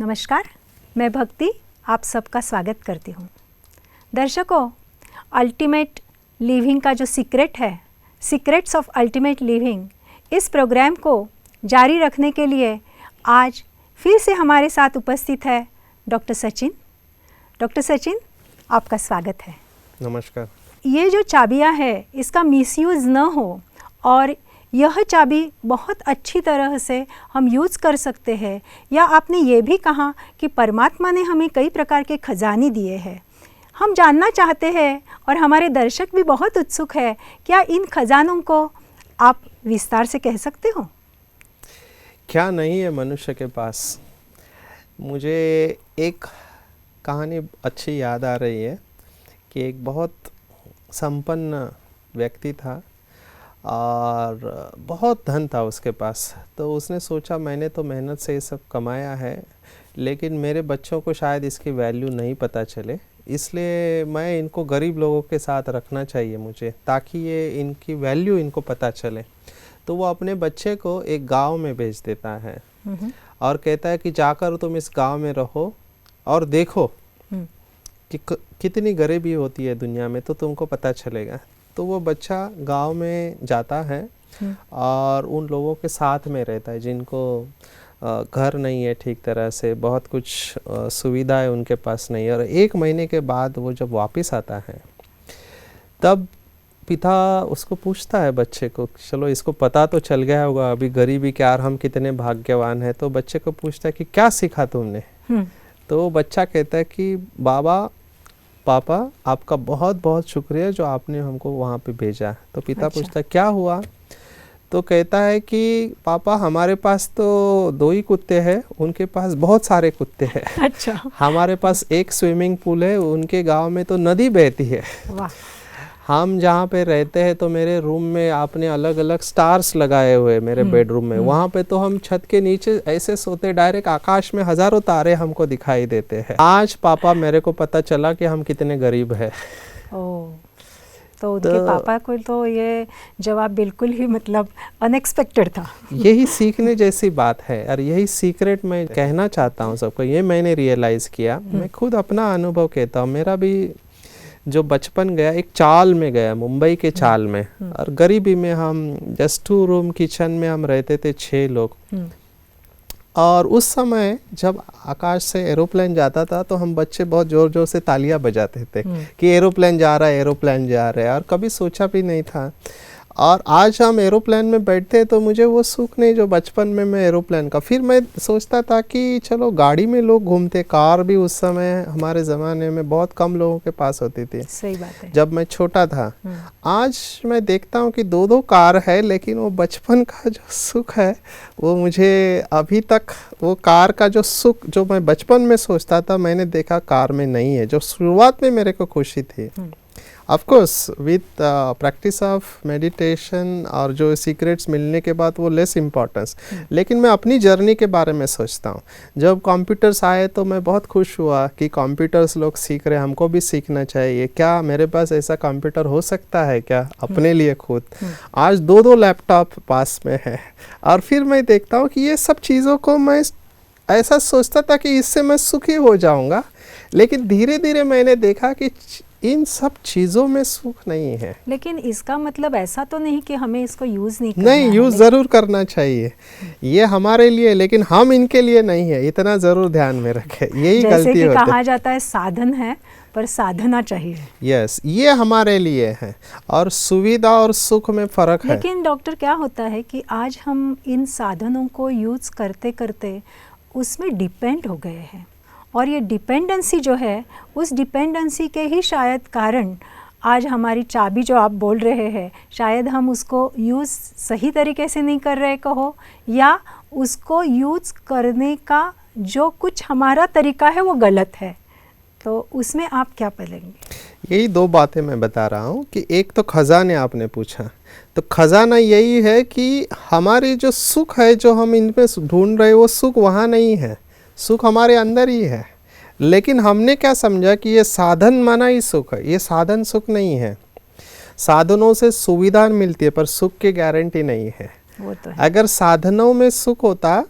नमस्कार, मैं भक्ति आप सबका स्वागत करती हूँ। दर्शकों, अल्टीमेट लिविंग का जो सीक्रेट है, सीक्रेट्स ऑफ अल्टीमेट लिविंग, इस प्रोग्राम को जारी रखने के लिए आज फिर से हमारे साथ उपस्थित है डॉक्टर सचिन। डॉक्टर सचिन, आपका स्वागत है। नमस्कार। ये जो चाबियाँ है, इसका मिसयूज़ न हो और यह चाबी बहुत अच्छी तरह से हम यूज़ कर सकते हैं। या आपने ये भी कहा कि परमात्मा ने हमें कई प्रकार के खजाने दिए हैं। हम जानना चाहते हैं और हमारे दर्शक भी बहुत उत्सुक है, क्या इन खजानों को आप विस्तार से कह सकते हो? क्या नहीं है मनुष्य के पास। मुझे एक कहानी अच्छी याद आ रही है कि एक बहुत संपन्न व्यक्ति था और बहुत धन था उसके पास। तो उसने सोचा मैंने तो मेहनत से ये सब कमाया है, लेकिन मेरे बच्चों को शायद इसकी वैल्यू नहीं पता चले, इसलिए मैं इनको गरीब लोगों के साथ रखना चाहिए मुझे, ताकि ये इनकी वैल्यू इनको पता चले। तो वो अपने बच्चे को एक गांव में भेज देता है और कहता है कि जाकर तुम इस गांव में रहो और देखो कि कितनी गरीबी होती है दुनिया में, तो तुमको पता चलेगा। तो वो बच्चा गांव में जाता है और उन लोगों के साथ में रहता है जिनको घर नहीं है ठीक तरह से, बहुत कुछ सुविधाएं उनके पास नहीं है। और 1 महीने के बाद वो जब वापस आता है, तब पिता उसको पूछता है बच्चे को, चलो इसको पता तो चल गया होगा अभी गरीबी क्या और हम कितने भाग्यवान हैं। तो बच्चे को पूछता है कि क्या सीखा तुमने? तो बच्चा कहता है कि पापा आपका बहुत बहुत शुक्रिया जो आपने हमको वहाँ पे भेजा। तो पिता पूछता है क्या हुआ? तो कहता है कि पापा हमारे पास तो 2 ही कुत्ते हैं, उनके पास बहुत सारे कुत्ते हैं। अच्छा। हमारे पास एक स्विमिंग पूल है, उनके गांव में तो नदी बहती है। वाह। हम जहाँ पे रहते हैं तो मेरे रूम में आपने अलग अलग स्टार्स लगाए हुए मेरे बेडरूम में, वहाँ पे तो हम छत के नीचे ऐसे सोते, डायरेक्ट आकाश में हजारों तारे हमको दिखाई देते हैं। आज पापा मेरे को पता चला कि हम कितने गरीब हैं। तो उनके पापा को तो ये जवाब बिल्कुल ही मतलब अनएक्सपेक्टेड था। यही सीखने जैसी बात है और यही सीक्रेट मैं कहना चाहता हूँ सबको। ये मैंने रियलाइज किया, मैं खुद अपना अनुभव कहता हूँ। मेरा भी जो बचपन गया एक चाल में गया, मुंबई के चाल में, और गरीबी में हम जस्ट 2 रूम किचन में हम रहते थे 6 लोग। और उस समय जब आकाश से एरोप्लेन जाता था तो हम बच्चे बहुत जोर जोर से तालियां बजाते थे कि एरोप्लेन जा रहा है, एरोप्लेन जा रहा है, और कभी सोचा भी नहीं था। और आज हम एरोप्लेन में बैठते हैं तो मुझे वो सुख नहीं जो बचपन में मैं एरोप्लेन का। फिर मैं सोचता था कि चलो गाड़ी में लोग घूमते, कार भी उस समय हमारे ज़माने में बहुत कम लोगों के पास होती थी। सही बात है। जब मैं छोटा था। आज मैं देखता हूँ कि 2-2 कार है, लेकिन वो बचपन का जो सुख है वो मुझे अभी तक, वो कार का जो सुख जो मैं बचपन में सोचता था, मैंने देखा कार में नहीं है। जो शुरुआत में मेरे को खुशी थी, of course with practice of meditation और जो सीक्रेट्स मिलने के बाद वो लेस इम्पोर्टेंस, लेकिन मैं अपनी जर्नी के बारे में सोचता हूँ। जब कंप्यूटर्स आए तो मैं बहुत खुश हुआ कि कंप्यूटर्स लोग सीख रहे हैं, हमको भी सीखना चाहिए। क्या मेरे पास ऐसा कंप्यूटर हो सकता है क्या अपने लिए खुद? आज 2-2 लैपटॉप पास में है। और फिर मैं देखता हूँ कि ये सब चीज़ों को मैं ऐसा सोचता था कि इससे मैं सुखी हो जाऊँगा, लेकिन धीरे धीरे मैंने देखा कि इन सब चीज़ों में सुख नहीं है। लेकिन इसका मतलब ऐसा तो नहीं कि हमें इसको यूज़ नहीं करना नहीं, यूज़ ज़रूर करना चाहिए, ये हमारे लिए, लेकिन हम इनके लिए नहीं है, इतना ज़रूर ध्यान में रखें। यही गलती होती है। जैसे कि कहा जाता है साधन है पर साधना चाहिए। यस, ये हमारे लिए है और सुविधा और सुख में फ़र्क है। लेकिन डॉक्टर क्या होता है कि आज हम इन साधनों को यूज़ करते करते उसमें डिपेंड हो गए हैं, और ये डिपेंडेंसी जो है, उस डिपेंडेंसी के ही शायद कारण आज हमारी चाबी जो आप बोल रहे हैं, शायद हम उसको यूज़ सही तरीके से नहीं कर रहे कहो, या उसको यूज़ करने का जो कुछ हमारा तरीका है वो गलत है। तो उसमें आप क्या बोलेंगे? यही 2 बातें मैं बता रहा हूँ कि एक तो खजाने आपने पूछा, तो खजाना यही है कि हमारी जो सुख है जो हम इनमें ढूंढ रहे, वो सुख वहाँ नहीं है, सुख हमारे अंदर ही है। लेकिन हमने क्या समझा कि ये साधन माना ही सुख है। ये साधन सुख नहीं है। साधनों से सुविधा मिलती है पर सुख की गारंटी नहीं है। वो तो है। अगर साधनों में सुख होता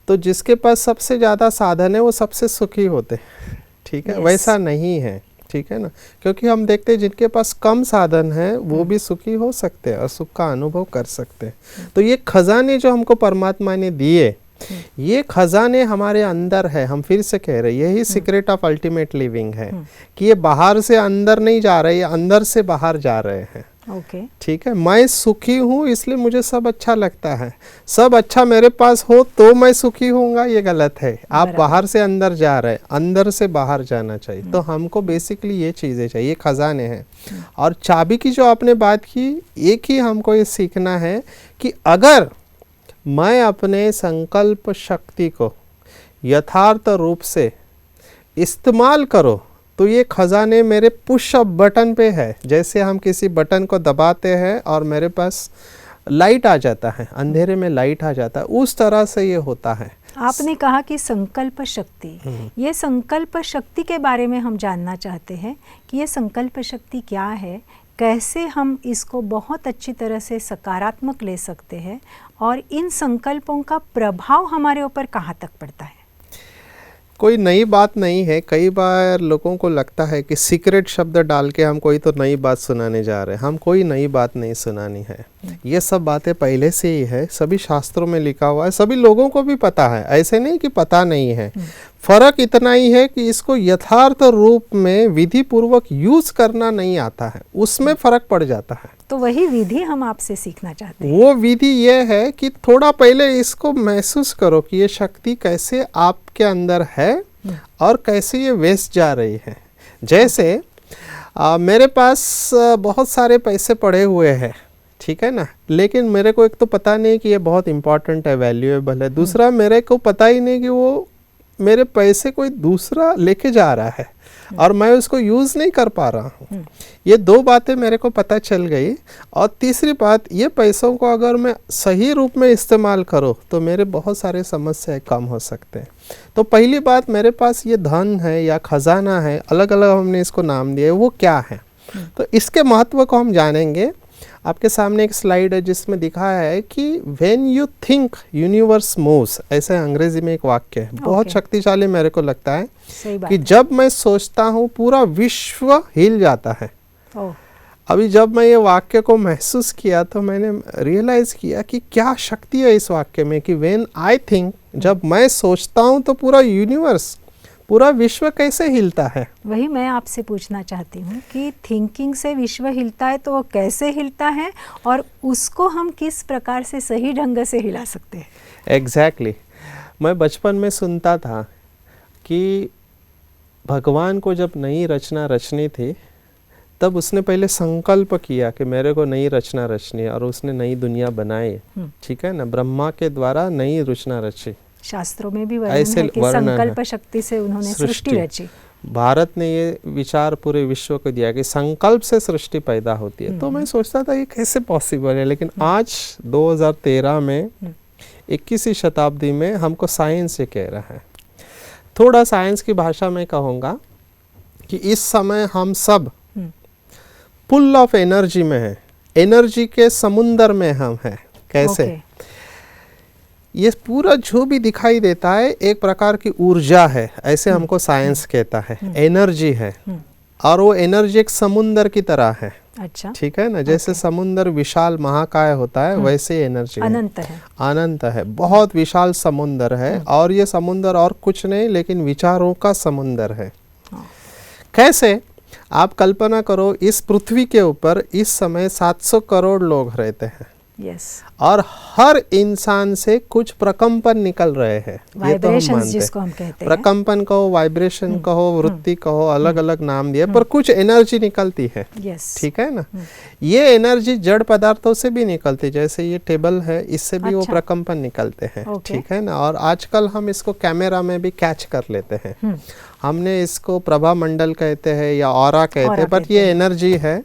तो जिसके पास सबसे ज़्यादा साधन है वो सबसे सुखी होते हैं, ठीक है। Yes. वैसा नहीं है, ठीक है ना, क्योंकि हम देखते हैं जिनके पास कम साधन है वो भी सुखी हो सकते हैं और सुख का अनुभव कर सकते हैं। तो ये खजाने जो हमको परमात्मा ने दिए, ये खजाने हमारे अंदर है। हम फिर से कह रहे हैं यही सीक्रेट ऑफ अल्टीमेट लिविंग है कि ये बाहर से अंदर नहीं जा रहे, ये अंदर से बाहर जा रहे हैं। ओके, ठीक है, मैं सुखी हूँ इसलिए मुझे सब अच्छा लगता है, सब अच्छा मेरे पास हो तो मैं सुखी होऊंगा, ये गलत है। आप बाहर से अंदर जा रहे हैं, अंदर से बाहर जाना चाहिए। तो हमको बेसिकली ये चीज़ें चाहिए, खजाने हैं। और चाबी की जो आपने बात की, एक ही हमको ये सीखना है कि अगर मैं अपने संकल्प शक्ति को यथार्थ रूप से इस्तेमाल करो तो ये खजाने मेरे पुश अप बटन पे है। जैसे हम किसी बटन को दबाते हैं और मेरे पास लाइट आ जाता है, अंधेरे में लाइट आ जाता है, उस तरह से ये होता है। आपने कहा कि संकल्प शक्ति, ये संकल्प शक्ति के बारे में हम जानना चाहते हैं कि ये संकल्प शक्ति क्या है, कैसे हम इसको बहुत अच्छी तरह से सकारात्मक ले सकते हैं और इन संकल्पों का प्रभाव हमारे ऊपर कहाँ तक पड़ता है। कोई नई बात नहीं है। कई बार लोगों को लगता है कि सीक्रेट शब्द डाल के हम कोई तो नई बात सुनाने जा रहे हैं। हम कोई नई बात नहीं सुनानी है, ये सब बातें पहले से ही है, सभी शास्त्रों में लिखा हुआ है, सभी लोगों को भी पता है, ऐसे नहीं कि पता नहीं है। फर्क इतना ही है कि इसको यथार्थ रूप में विधि पूर्वक यूज करना नहीं आता है, उसमें फर्क पड़ जाता है। तो वही विधि हम आपसे सीखना चाहते हैं। वो विधि ये है कि थोड़ा पहले इसको महसूस करो कि ये शक्ति कैसे आपके अंदर है और कैसे ये वेस्ट जा रही है। जैसे मेरे पास बहुत सारे पैसे पड़े हुए हैं, ठीक है ना, लेकिन मेरे को एक तो पता नहीं कि ये बहुत इंपॉर्टेंट है, वैल्यूएबल है। दूसरा, मेरे को पता ही नहीं कि वो मेरे पैसे कोई दूसरा लेके जा रहा है और मैं उसको यूज़ नहीं कर पा रहा हूँ। ये दो बातें मेरे को पता चल गई। और तीसरी बात, ये पैसों को अगर मैं सही रूप में इस्तेमाल करूँ तो मेरे बहुत सारे समस्याएं कम हो सकते हैं। तो पहली बात, मेरे पास ये धन है या खजाना है, अलग अलग हमने इसको नाम दिए, वो क्या है। तो इसके महत्व को हम जानेंगे। आपके सामने एक स्लाइड है जिसमें दिखाया है कि when you think universe moves, ऐसे अंग्रेजी में एक वाक्य है, बहुत शक्तिशाली मेरे को लगता है कि जब मैं सोचता हूँ पूरा विश्व हिल जाता है। अभी जब मैं ये वाक्य को महसूस किया तो मैंने रियलाइज किया कि क्या शक्ति है इस वाक्य में कि व्हेन आई थिंक, जब मैं सोचता हूँ तो पूरा यूनिवर्स, पूरा विश्व कैसे हिलता है। वही मैं आपसे पूछना चाहती हूँ कि थिंकिंग से विश्व हिलता है तो वो कैसे हिलता है और उसको हम किस प्रकार से सही ढंग से हिला सकते हैं। एग्जैक्टली मैं बचपन में सुनता था कि भगवान को जब नई रचना रचनी थी तब उसने पहले संकल्प किया कि मेरे को नई रचना रचनी है और उसने नई दुनिया बनाई, ठीक है ना, ब्रह्मा के द्वारा नई रचना रची। शास्त्रों में भी वर्णन है कि संकल्प शक्ति से उन्होंने सृष्टि रची। भारत ने ये विचार पूरे विश्व को दिया कि संकल्प से सृष्टि पैदा होती है। तो मैं सोचता था ये कैसे पॉसिबल है, लेकिन आज 2013 में 21वीं शताब्दी में हमको साइंस ये कह रहा है। थोड़ा साइंस की भाषा में कहूँगा कि इस समय हम सब फुल ऑफ एनर्जी में है, एनर्जी के समुंदर में हम हैं। कैसे? ये पूरा जो भी दिखाई देता है एक प्रकार की ऊर्जा है, ऐसे हमको साइंस कहता है, एनर्जी है। और वो एनर्जी एक समुंदर की तरह है। अच्छा, ठीक है ना, जैसे समुंदर विशाल महाकाय होता है वैसे एनर्जी अनंत है, अनंत है, बहुत विशाल समुंदर है। और ये समुंदर और कुछ नहीं लेकिन विचारों का समुंदर है। कैसे? आप कल्पना करो, इस पृथ्वी के ऊपर इस समय 700 करोड़ लोग रहते हैं। यस। और हर इंसान से कुछ प्रकंपन निकल रहे हैं, ये तो हम मानते जिसको हम कहते हैं। प्रकंपन कहो, वाइब्रेशन कहो, वृत्ति कहो, अलग अलग नाम दिए, पर कुछ एनर्जी निकलती है। ठीक है ना। ये एनर्जी जड़ पदार्थों से भी निकलती है, जैसे ये टेबल है, इससे भी वो प्रकंपन निकलते हैं। ठीक है ना। और आजकल हम इसको कैमरा में भी कैच कर लेते हैं। हमने इसको प्रभा मंडल कहते हैं या ऑरा कहते हैं, बट ये एनर्जी है।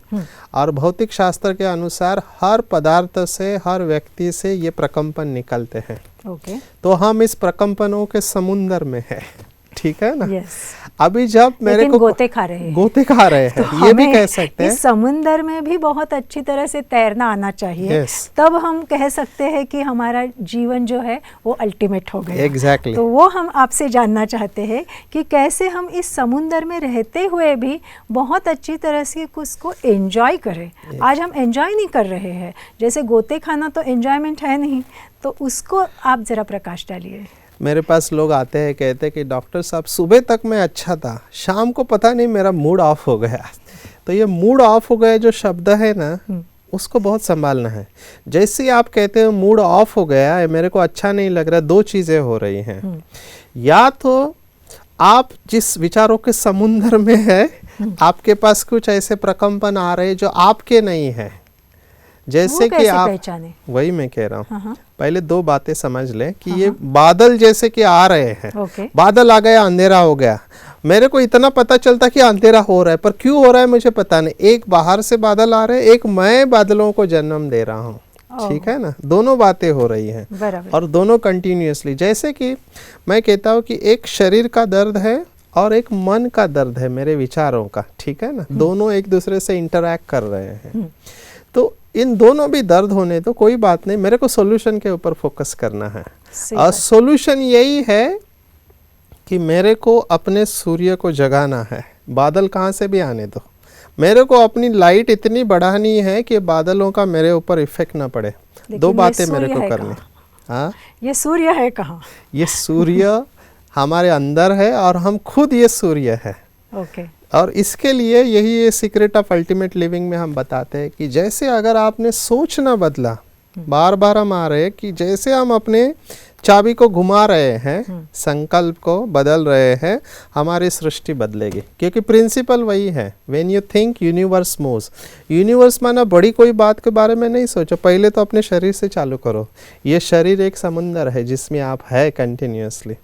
और भौतिक शास्त्र के अनुसार हर पदार्थ से, हर व्यक्ति से ये प्रकंपन निकलते हैं। तो हम इस प्रकंपनों के समुंदर में है। ठीक है ना। यस। अभी जब मेरे लेकिन को गोते खा रहे हैं, गोते खा रहे हैं, तो ये भी हमें कह सकते हैं। इस समुंदर में भी बहुत अच्छी तरह से तैरना आना चाहिए। Yes. तब हम कह सकते हैं कि हमारा जीवन जो है वो अल्टीमेट हो गया। Exactly. तो वो हम आपसे जानना चाहते हैं कि कैसे हम इस समुंदर में रहते हुए भी बहुत अच्छी तरह से उसको एंजॉय करें। आज हम एंजॉय नहीं कर रहे हैं, जैसे गोते खाना तो एंजॉयमेंट है नहीं, तो उसको आप ज़रा प्रकाश डालिए। मेरे पास लोग आते हैं, कहते हैं कि डॉक्टर साहब सुबह तक मैं अच्छा था, शाम को पता नहीं मेरा मूड ऑफ हो गया। तो ये मूड ऑफ हो गया जो शब्द है ना, उसको बहुत संभालना है। जैसे ही आप कहते हैं मूड ऑफ हो गया है, मेरे को अच्छा नहीं लग रहा, दो चीज़ें हो रही हैं। या तो आप जिस विचारों के समुंदर में है, आपके पास कुछ ऐसे प्रकंपन आ रहे हैं जो आपके नहीं है। जैसे कि आप, पहचाने? वही मैं कह रहा हूँ। हाँ। पहले दो बातें समझ लें कि ये बादल जैसे कि आ रहे हैं। ओके। बादल आ गया, अंधेरा हो गया, मेरे को इतना पता चलता कि अंधेरा हो रहा है, पर क्यों हो रहा है मुझे पता नहीं। एक बाहर से बादल आ रहे हैं, एक मैं बादलों को जन्म दे रहा हूँ, ठीक है ना। दोनों बातें हो रही हैं और दोनों कंटिन्यूअसली। जैसे कि मैं कहता हूँ कि एक शरीर का दर्द है और एक मन का दर्द है, मेरे विचारों का, ठीक है ना। दोनों एक दूसरे से इंटरैक्ट कर रहे हैं। तो इन दोनों भी दर्द होने तो कोई बात नहीं, मेरे को सॉल्यूशन के ऊपर फोकस करना है। और सॉल्यूशन यही है कि मेरे को अपने सूर्य को जगाना है। बादल कहाँ से भी आने दो, मेरे को अपनी लाइट इतनी बढ़ानी है कि बादलों का मेरे ऊपर इफेक्ट ना पड़े। दो बातें मेरे को करनी। हाँ, ये सूर्य है कहाँ? ये सूर्य हमारे अंदर है और हम खुद ये सूर्य है। ओके। और इसके लिए यही ये सीक्रेट ऑफ अल्टीमेट लिविंग में हम बताते हैं कि जैसे अगर आपने सोच ना बदला, बार बार हम आ रहे हैं कि जैसे हम अपने चाबी को घुमा रहे हैं, संकल्प को बदल रहे हैं, हमारी सृष्टि बदलेगी। क्योंकि प्रिंसिपल वही है, when you think universe moves. Universe माना बड़ी कोई बात के बारे में नहीं सोचो, पहले तो अपने शरीर से चालू करो। ये शरीर एक समुंदर है जिसमें आप है कंटिन्यूअसली।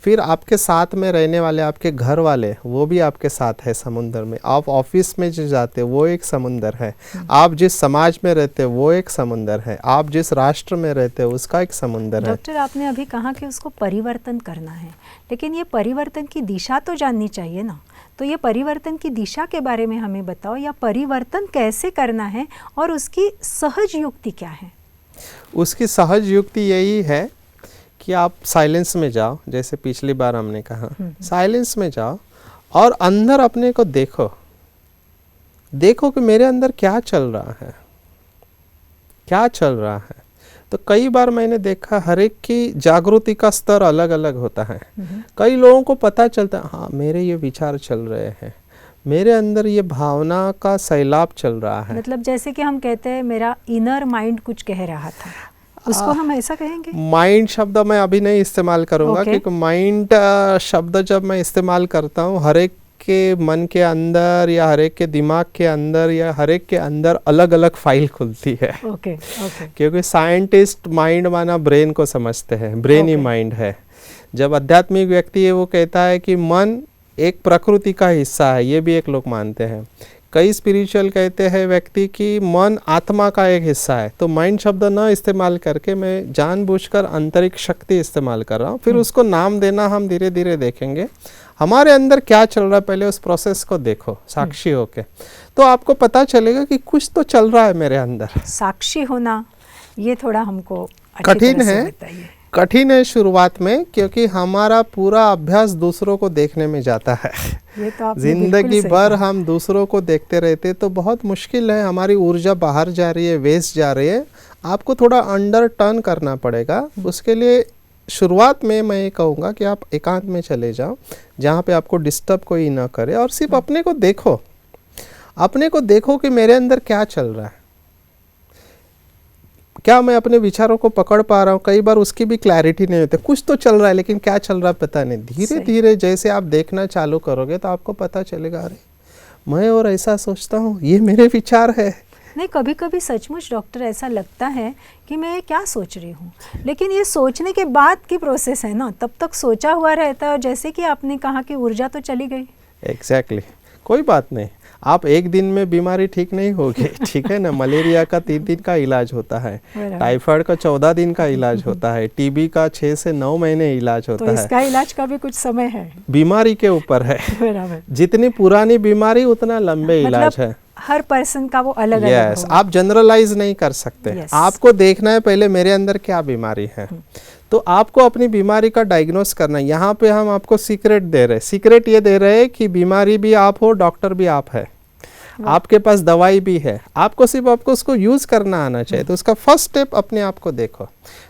फिर आपके साथ में रहने वाले आपके घर वाले, वो भी आपके साथ है समुंदर में। आप ऑफिस में जो जाते हो वो एक समुंदर है। आप जिस समाज में रहते हो वो एक समुंदर है। आप जिस राष्ट्र में रहते हो उसका एक समुंदर है। डॉक्टर, आपने अभी कहा कि उसको परिवर्तन करना है, लेकिन ये परिवर्तन की दिशा तो जाननी चाहिए ना। तो ये परिवर्तन की दिशा के बारे में हमें बताओ, या परिवर्तन कैसे करना है और उसकी सहज युक्ति क्या है? उसकी सहज युक्ति यही है कि आप साइलेंस में जाओ, जैसे पिछली बार हमने कहा, साइलेंस में जाओ और अंदर अपने को देखो। देखो कि मेरे अंदर क्या चल रहा है, क्या चल रहा है। तो कई बार मैंने देखा हर एक की जागृति का स्तर अलग अलग होता है। कई लोगों को पता चलता है, हाँ मेरे ये विचार चल रहे हैं, मेरे अंदर ये भावना का सैलाब चल रहा है। मतलब जैसे कि हम कहते हैं मेरा इनर माइंड कुछ कह रहा था, उसको हम ऐसा कहेंगे? माइंड शब्द मैं अभी नहीं इस्तेमाल करूंगा, क्योंकि माइंड शब्द जब मैं इस्तेमाल करता हूँ, हर एक के मन के अंदर या हर एक के दिमाग के अंदर या हर एक के अंदर अलग अलग फाइल खुलती है। ओके। क्योंकि साइंटिस्ट माइंड माना ब्रेन को समझते हैं, ब्रेन ही माइंड है। जब आध्यात्मिक व्यक्ति है वो कहता है कि मन एक प्रकृति का हिस्सा है, ये भी एक लोग मानते हैं। कई स्पिरिचुअल कहते हैं व्यक्ति कि मन आत्मा का एक हिस्सा है। तो माइंड शब्द न इस्तेमाल करके मैं जानबूझकर आंतरिक शक्ति इस्तेमाल कर रहा हूँ। फिर उसको नाम देना हम धीरे धीरे देखेंगे। हमारे अंदर क्या चल रहा है, पहले उस प्रोसेस को देखो साक्षी होके, तो आपको पता चलेगा कि कुछ तो चल रहा है मेरे अंदर। साक्षी होना ये थोड़ा हमको कठिन है, कठिन है शुरुआत में, क्योंकि हमारा पूरा अभ्यास दूसरों को देखने में जाता है। ये तो जिंदगी भर हम दूसरों को देखते रहते तो बहुत मुश्किल है, हमारी ऊर्जा बाहर जा रही है, वेस्ट जा रही है। आपको थोड़ा अंडर टर्न करना पड़ेगा। उसके लिए शुरुआत में मैं ये कहूँगा कि आप एकांत में चले जाओ, जहाँ पे आपको डिस्टर्ब कोई ना करे, और सिर्फ अपने को देखो। अपने को देखो कि मेरे अंदर क्या चल रहा है, क्या मैं अपने विचारों को पकड़ पा रहा हूँ। कई बार उसकी भी क्लैरिटी नहीं होती, कुछ तो चल रहा है लेकिन क्या चल रहा है पता नहीं। धीरे धीरे जैसे आप देखना चालू करोगे तो आपको पता चलेगा, अरे मैं और ऐसा सोचता हूँ, ये मेरे विचार है। नहीं, कभी कभी सचमुच डॉक्टर ऐसा लगता है कि मैं ये क्या सोच रही हूँ, लेकिन ये सोचने के बाद की प्रोसेस है ना, तब तक सोचा हुआ रहता है। और जैसे कि आपने कहा कि ऊर्जा तो चली गई। एग्जैक्टली कोई बात नहीं, आप एक दिन में बीमारी ठीक नहीं होगी, ठीक है ना। मलेरिया का 3 दिन का इलाज होता है, टाइफाइड का 14 दिन का इलाज होता है, टीबी का 6 से 9 महीने इलाज होता है। तो इसका इलाज का भी कुछ समय है, बीमारी के ऊपर है। जितनी पुरानी बीमारी उतना लंबे इलाज है। हर पर्सन का वो अलग अलग अलग आप जनरलाइज नहीं कर सकते। आपको देखना है पहले मेरे अंदर क्या बीमारी है, तो आपको अपनी बीमारी का डायग्नोस करना है। यहाँ पे हम आपको सीक्रेट दे रहे हैं। सीक्रेट ये दे रहे हैं कि बीमारी भी आप हो, डॉक्टर भी आप है, आपके पास दवाई भी है, आपको सिर्फ आपको उसको यूज करना आना चाहिए। तो उसका फर्स्ट स्टेप अपने आप को देखो।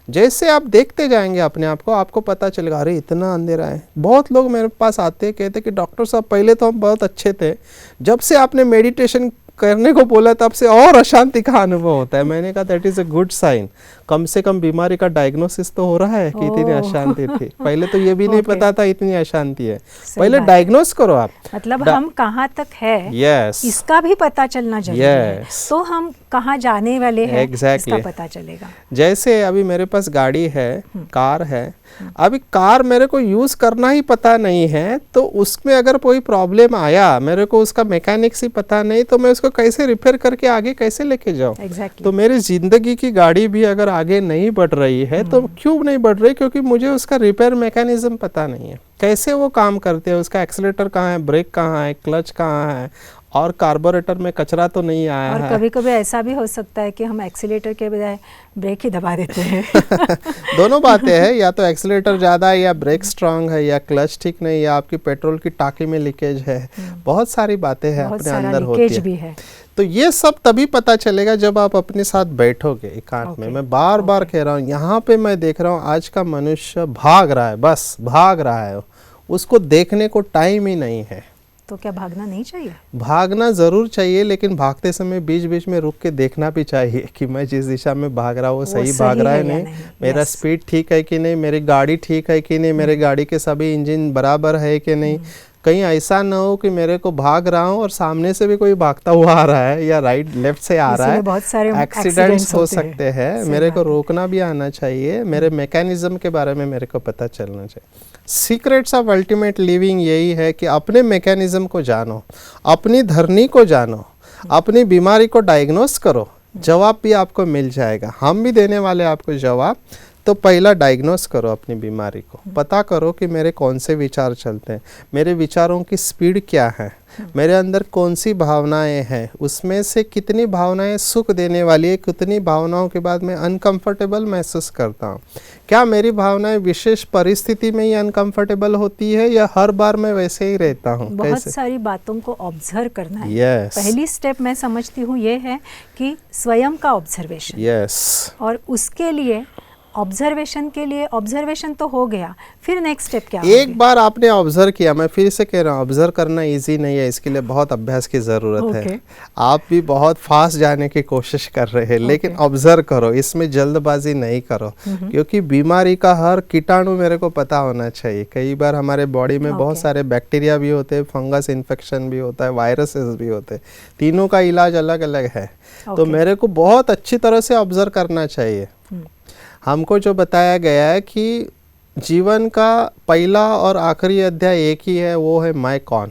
जैसे आप देखते जाएंगे अपने आप को, आपको पता चलेगा अरे इतना अंधेरा है। बहुत लोग मेरे पास आते हैं, कहते कि डॉक्टर साहब पहले तो हम बहुत अच्छे थे, जब से आपने मेडिटेशन करने को बोला तब से और अशांति का अनुभव होता है। मैंने कहा that is a good sign, कम से कम बीमारी का डायग्नोसिस तो हो रहा है कि इतनी अशांति थी। पहले तो ये भी नहीं पता था इतनी अशांति है। पहले डायग्नोस करो आप, मतलब हम कहाँ तक है इसका भी पता चलना जरूरी है, तो हम कहाँ जाने वाले हैं इसका पता चलेगा। जैसे अभी मेरे पास गाड़ी है, कार है, अभी कार मेरे को यूज करना ही पता नहीं है, तो उसमें अगर कोई प्रॉब्लम आया, मेरे को उसका मैकेनिक्स ही पता नहीं, तो मैं उसको कैसे रिपेयर करके आगे कैसे लेके जाऊं। तो मेरी जिंदगी की गाड़ी भी अगर आगे नहीं बढ़ रही है तो क्यों नहीं बढ़ रही? क्योंकि मुझे उसका रिपेयर मैकेनिज्म पता नहीं है, कैसे वो काम करते हैं, उसका एक्सीलेटर कहाँ है, ब्रेक कहाँ है, क्लच कहाँ है, और कार्बोरेटर में कचरा तो नहीं आया है। और कभी कभी ऐसा भी हो सकता है कि हम एक्सीलेटर के बजाय ब्रेक ही दबा देते हैं। दोनों बातें हैं, या तो एक्सीलेटर ज़्यादा है, या ब्रेक स्ट्रांग है, या क्लच ठीक नहीं, या आपकी पेट्रोल की टाँकी में लीकेज है। बहुत सारी बातें हैं अपने अंदर होती है। तो ये सब तभी पता चलेगा जब आप अपने साथ बैठोगे एकांत में। मैं बार बार कह रहा हूँ, यहाँ पे मैं देख रहा हूँ आज का मनुष्य भाग रहा है, बस भाग रहा है, उसको देखने को टाइम ही नहीं है। तो क्या भागना नहीं चाहिए? भागना जरूर चाहिए, लेकिन भागते समय बीच बीच में रुक के देखना भी चाहिए कि मैं जिस दिशा में भाग रहा हूँ वो सही भाग रहा है नहीं, मेरा स्पीड ठीक है कि नहीं, मेरी गाड़ी ठीक है कि नहीं, मेरे गाड़ी के सभी इंजन बराबर है कि नहीं। कहीं ऐसा ना हो कि मेरे को भाग रहा हूँ और सामने से भी कोई भागता हुआ आ रहा है या राइट लेफ्ट से आ रहा है, बहुत सारे एक्सीडेंट्स हो सकते हैं। मेरे को रोकना भी आना चाहिए, मेरे मैकेनिज्म के बारे में मेरे को पता चलना चाहिए। सीक्रेट्स ऑफ अल्टीमेट लिविंग यही है कि अपने मैकेनिज्म को जानो, अपनी धरनी को जानो, अपनी बीमारी को डायग्नोस करो, जवाब भी आपको मिल जाएगा, हम भी देने वाले आपको जवाब। तो पहला डायग्नोस करो अपनी बीमारी को, पता करो कि मेरे कौन से विचार चलते हैं, मेरे विचारों की स्पीड क्या है, मेरे अंदर कौन सी भावनाएं हैं, उसमें से कितनी भावनाएं सुख देने वाली है, कितनी भावनाओं के बाद मैं अनकंफर्टेबल महसूस करता हूँ। क्या मेरी भावनाएं विशेष परिस्थिति में ही अनकंफर्टेबल होती है या हर बार मैं वैसे ही रहता हूँ? बहुत सारी बातों को ऑब्जर्व करना है। पहली स्टेप मैं समझती हूँ ये है कि स्वयं का ऑब्जर्वेशन। और उसके लिए ऑब्जर्वेशन के लिए ऑब्जर्वेशन तो हो गया, फिर नेक्स्ट स्टेप क्या? एक बार आपने ऑब्जर्व किया, मैं फिर से कह रहा हूँ, ऑब्जर्व करना इजी नहीं है, इसके लिए बहुत अभ्यास की ज़रूरत है। आप भी बहुत फास्ट जाने की कोशिश कर रहे हैं, लेकिन ऑब्जर्व करो, इसमें जल्दबाजी नहीं करो, क्योंकि बीमारी का हर कीटाणु मेरे को पता होना चाहिए। कई बार हमारे बॉडी में बहुत सारे बैक्टीरिया भी होते हैं, फंगस इन्फेक्शन भी होता है, वायरसेस भी होते हैं, तीनों का इलाज अलग अलग है। तो मेरे को बहुत अच्छी तरह से ऑब्जर्व करना चाहिए। हमको जो बताया गया है कि जीवन का पहला और आखिरी अध्याय एक ही है, वो है मैं कौन।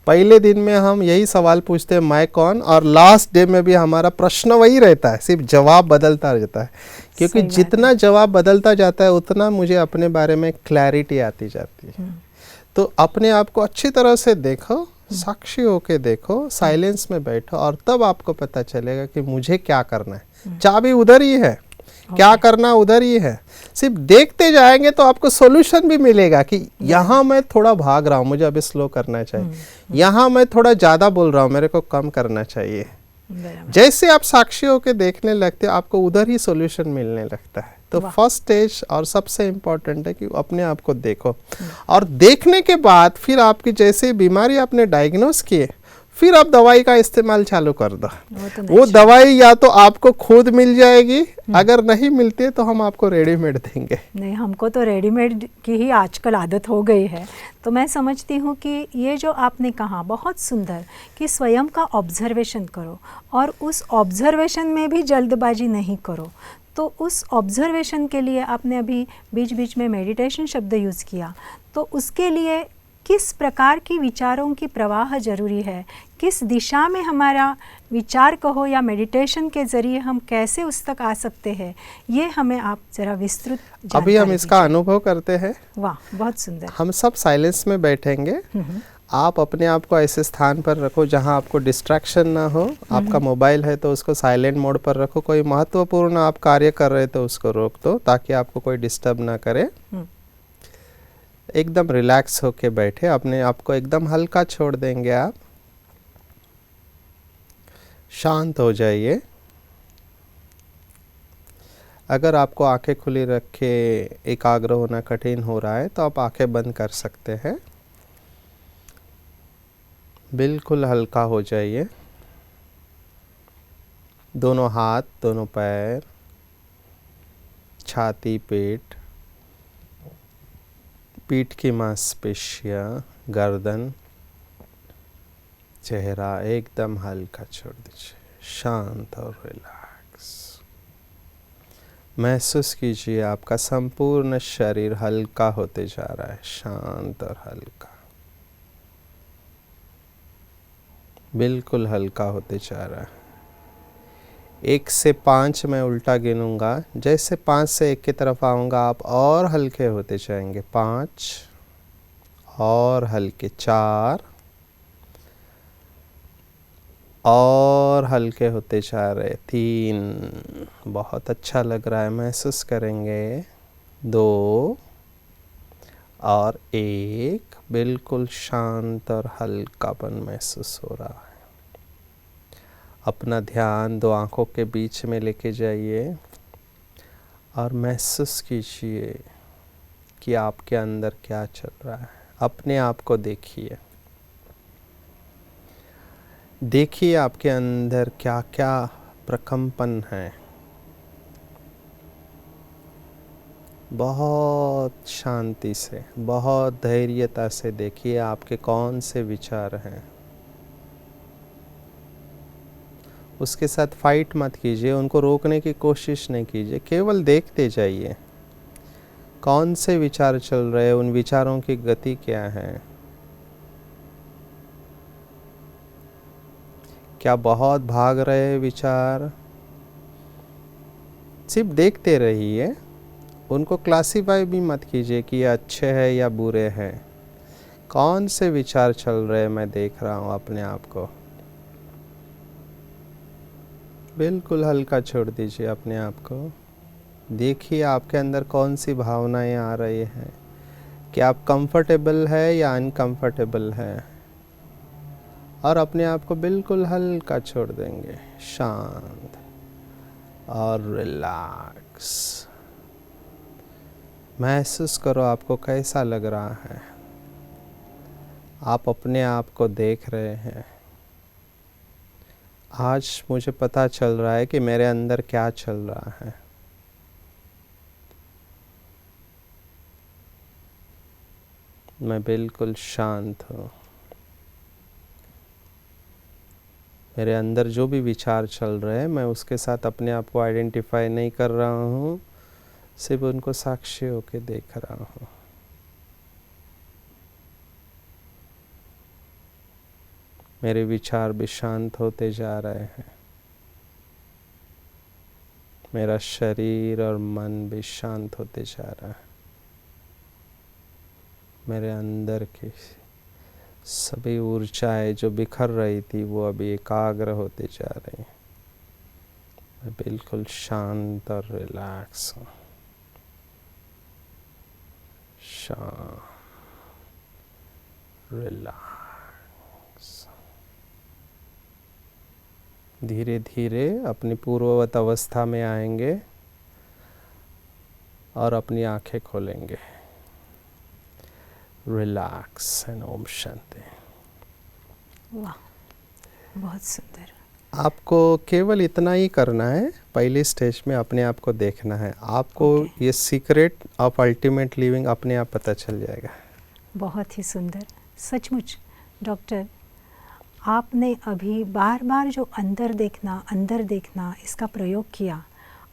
पहले दिन में हम यही सवाल पूछते हैं मैं कौन, और लास्ट डे में भी हमारा प्रश्न वही रहता है, सिर्फ जवाब बदलता रहता है। क्योंकि जितना जवाब बदलता जाता है उतना मुझे अपने बारे में क्लैरिटी आती जाती है। तो अपने आप को अच्छी तरह से देखो, साक्षी होके देखो, साइलेंस में बैठो, और तब आपको पता चलेगा कि मुझे क्या करना है। चाबी उधर ही है, क्या करना उधर ही है। सिर्फ देखते जाएंगे तो आपको सॉल्यूशन भी मिलेगा कि यहाँ मैं थोड़ा भाग रहा हूँ, मुझे अभी स्लो करना चाहिए, यहाँ मैं थोड़ा ज़्यादा बोल रहा हूँ, मेरे को कम करना चाहिए। जैसे आप साक्षी होकर देखने लगते हो, आपको उधर ही सॉल्यूशन मिलने लगता है। तो फर्स्ट स्टेज और सबसे इम्पोर्टेंट है कि अपने आप को देखो, और देखने के बाद फिर आपकी जैसे बीमारी आपने डायग्नोस किए, फिर आप दवाई का इस्तेमाल चालू कर दो। वो दवाई या तो आपको खुद मिल जाएगी, अगर नहीं मिलती है तो हम आपको रेडीमेड देंगे। नहीं, हमको तो रेडीमेड की ही आजकल आदत हो गई है। तो मैं समझती हूँ कि ये जो आपने कहा बहुत सुंदर, कि स्वयं का ऑब्जर्वेशन करो, और उस ऑब्जर्वेशन में भी जल्दबाजी नहीं करो। तो उस ऑब्जर्वेशन के लिए आपने अभी बीच बीच में मेडिटेशन शब्द यूज़ किया, तो उसके लिए किस प्रकार की विचारों की प्रवाह जरूरी है, किस दिशा में हमारा विचार कहो या मेडिटेशन के ज़रिए हम कैसे उस तक आ सकते हैं, ये हमें आप ज़रा विस्तृत जानकारी अभी हम इसका अनुभव करते हैं। वाह, बहुत सुंदर। हम सब साइलेंस में बैठेंगे। आप अपने आप को ऐसे स्थान पर रखो जहां आपको डिस्ट्रैक्शन ना हो। आपका मोबाइल है तो उसको साइलेंट मोड पर रखो। कोई महत्वपूर्ण आप कार्य कर रहे तो उसको रोक दो ताकि आपको कोई डिस्टर्ब ना करे। एकदम रिलैक्स होके बैठे, अपने आप को एकदम हल्का छोड़ देंगे। आप शांत हो जाइए। अगर आपको आंखें खुली रख के एकाग्र होना कठिन हो रहा है तो आप आंखें बंद कर सकते हैं। बिल्कुल हल्का हो जाइए। दोनों हाथ, दोनों पैर, छाती, पीठ की मांसपेशियां, गर्दन, चेहरा एकदम हल्का छोड़ दीजिए। शांत और रिलैक्स। महसूस कीजिए आपका संपूर्ण शरीर हल्का होते जा रहा है, शांत और हल्का, बिल्कुल हल्का होते जा रहा है। 1 से 5 मैं उल्टा गिनूंगा। जैसे 5 से 1 की तरफ आऊंगा आप और हल्के होते जाएंगे। 5 और हल्के, 4 और हल्के होते जा रहे, 3 बहुत अच्छा लग रहा है, महसूस करेंगे। 2 और 1 बिल्कुल शांत और हल्कापन महसूस हो रहा है। अपना ध्यान 2 आँखों के बीच में लेके जाइए और महसूस कीजिए कि आपके अंदर क्या चल रहा है। अपने आप को देखिए। देखिए आपके अंदर क्या क्या प्रकंपन है। बहुत शांति से, बहुत धैर्यता से देखिए आपके कौन से विचार हैं। उसके साथ फाइट मत कीजिए, उनको रोकने की कोशिश नहीं कीजिए, केवल देखते जाइए कौन से विचार चल रहे हैं, उन विचारों की गति क्या है। क्या बहुत भाग रहे हैं विचार? सिर्फ देखते रहिए, उनको क्लासीफाई भी मत कीजिए कि ये अच्छे हैं या बुरे हैं। कौन से विचार चल रहे हैं मैं देख रहा हूँ अपने आप को। बिल्कुल हल्का छोड़ दीजिए अपने आप को। देखिए आपके अंदर कौन सी भावनाएं आ रही हैं। क्या आप कंफर्टेबल है या अनकंफर्टेबल है, और अपने आप को बिल्कुल हल्का छोड़ देंगे, शांत और रिलैक्स। महसूस करो आपको कैसा लग रहा है। आप अपने आप को देख रहे हैं। आज मुझे पता चल रहा है कि मेरे अंदर क्या चल रहा है। मैं बिल्कुल शांत हूँ। मेरे अंदर जो भी विचार चल रहे हैं मैं उसके साथ अपने आप को आइडेंटिफाई नहीं कर रहा हूँ, सिर्फ उनको साक्षी होके देख रहा हूँ। मेरे विचार भी शांत होते जा रहे हैं। मेरा शरीर और मन भी शांत होते जा रहा है। मेरे अंदर की सभी ऊर्जाएं जो बिखर रही थी वो अभी एकाग्र होते जा रही हैं। मैं बिल्कुल शांत और रिलैक्स हूँ। शांत, रिलैक्स। धीरे धीरे अपनी पूर्ववत अवस्था में आएंगे और अपनी आंखें खोलेंगे। Relax and Om Shanti. वाह, बहुत सुंदर। आपको केवल इतना ही करना है। पहली स्टेज में अपने आप को देखना है। आपको ये सीक्रेट ऑफ अल्टीमेट लिविंग अपने आप पता चल जाएगा। बहुत ही सुंदर। सचमुच डॉक्टर, आपने अभी बार बार जो अंदर देखना इसका प्रयोग किया,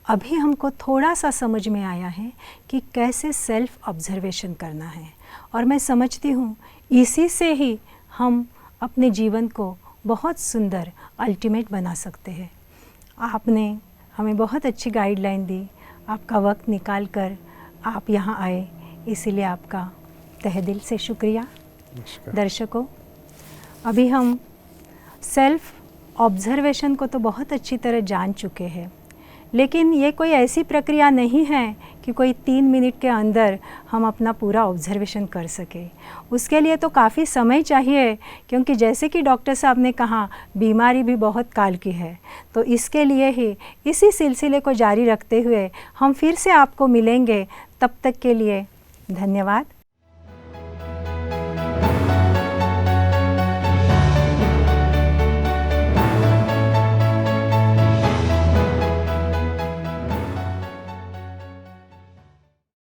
अभी हमको थोड़ा सा समझ में आया है कि कैसे सेल्फ ऑब्जर्वेशन करना है। और मैं समझती हूँ इसी से ही हम अपने जीवन को बहुत सुंदर अल्टीमेट बना सकते हैं। आपने हमें बहुत अच्छी गाइडलाइन दी, आपका वक्त निकाल कर आप यहाँ आए, इसीलिए आपका तहे दिल से शुक्रिया। दर्शकों, अभी हम सेल्फ ऑब्जर्वेशन को तो बहुत अच्छी तरह जान चुके हैं, लेकिन ये कोई ऐसी प्रक्रिया नहीं है कि कोई 3 मिनट के अंदर हम अपना पूरा ऑब्जर्वेशन कर सके। उसके लिए तो काफ़ी समय चाहिए, क्योंकि जैसे कि डॉक्टर साहब ने कहा बीमारी भी बहुत काल की है। तो इसके लिए ही इसी सिलसिले को जारी रखते हुए हम फिर से आपको मिलेंगे। तब तक के लिए धन्यवाद।